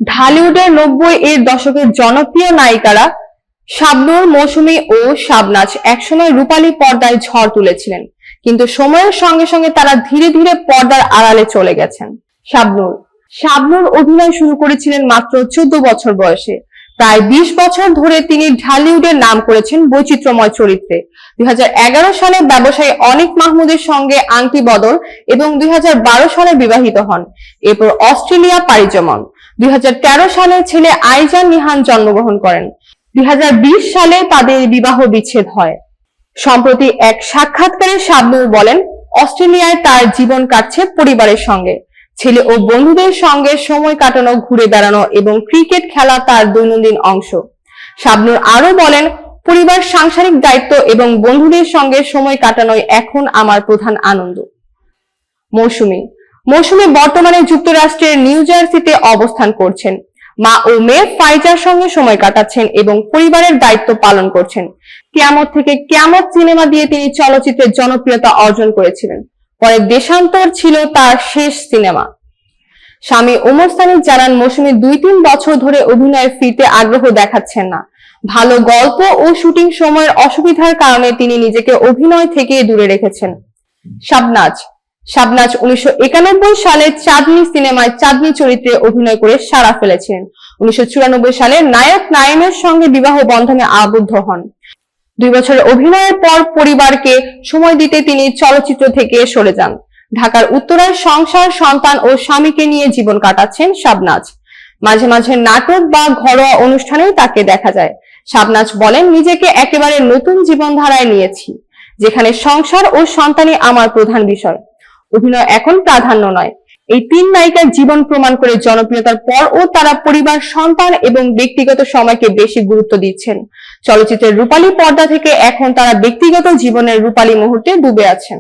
ঢালিউডের 90-এর দশকের জনপ্রিয় নায়িকারা শাবনূর, মৌসুমী ও শাবনাজ একসময় রূপালী পর্দায় ঝড় তুলেছিলেন, কিন্তু সময়ের সঙ্গে সঙ্গে তারা ধীরে ধীরে পর্দার আড়ালে চলে গেছেন। শাবনূর অভিনয় শুরু করেছিলেন মাত্র 14 বছর বয়সে। প্রায় 20 বছর ধরে তিনি ঢালিউডের নাম করেছেন বৈচিত্র্যময় চরিত্রে। 2011 সালে ব্যবসায়ী অনিক মাহমুদের সঙ্গে আংটি বদল এবং 2012 সালে বিবাহিত হন। এরপর অস্ট্রেলিয়া পাড়ি জমান। 2013 সালে ছেলে আইজান নিহান জন্মগ্রহণ করেন। 2020 সালে তাদের বিবাহ বিচ্ছেদ হয়। সম্প্রতি এক সাক্ষাৎকারে শাবনূর বলেন, অস্ট্রেলিয়ায় তার জীবন কাটছে পরিবারের সঙ্গে। ছেলে ও বন্ধুদের সঙ্গে সময় কাটানো, ঘুরে বেড়ানো এবং ক্রিকেট খেলা তার দৈনন্দিন অংশ। শাবনূর আরো বলেন, পরিবার, সাংসারিক দায়িত্ব এবং বন্ধুদের সঙ্গে সময় কাটানোই এখন আমার প্রধান আনন্দ। মৌসুমী বর্তমানে যুক্তরাষ্ট্রের নিউ জার্সিতে অবস্থান করছেন। মা ও মেয়ে ফাইজার সঙ্গে সময় কাটাচ্ছেন এবং পরিবারের দায়িত্ব পালন করছেন। কিয়ামত থেকে কিয়ামত সিনেমা দিয়ে তিনি চলচ্চিত্রের জনপ্রিয়তা অর্জন করেছিলেন। পরে দেশান্তর ছিল তার শেষ সিনেমা। স্বামী ওমর সানি জানান, মৌসুমী 2-3 বছর ধরে অভিনয়ে ফিরতে আগ্রহ দেখাচ্ছেন না। ভালো গল্প ও শুটিং সময়ের অসুবিধার কারণে তিনি নিজেকে অভিনয় থেকে দূরে রেখেছেন। শাবনাজ 1991 সালে চাঁদনি সিনেমায় চাঁদনি চরিত্রে অভিনয় করে সাড়া ফেলেছিলেন। 1994 সালে নায়ক নাঈমের সঙ্গে বিবাহ বন্ধনে আবদ্ধ হন। 2 বছরের অভিনয়ের পর পরিবারকে সময় দিতে তিনি চলচ্চিত্র থেকে সরে যান। ঢাকার উত্তরায় সংসার, সন্তান ও স্বামীকে নিয়ে জীবন কাটাচ্ছেন শাবনাজ। মাঝে মাঝে নাটক বা ঘরোয়া অনুষ্ঠানেও তাকে দেখা যায়। শাবনাজ বলেন, নিজেকে একেবারে নতুন জীবনধারায় নিয়েছি, যেখানে সংসার ও সন্তানই আমার প্রধান বিষয়। অভিনয় এখন প্রাধান্য নয়। এই 3 নায়িকার জীবন প্রমাণ করে জনপ্রিয়তার পরও তারা পরিবার, সন্তান এবং ব্যক্তিগত সময়কে বেশি গুরুত্ব দিচ্ছেন। চলচ্চিত্রের রূপালী পর্দা থেকে এখন তারা ব্যক্তিগত জীবনের রূপালী মুহূর্তে ডুবে আছেন।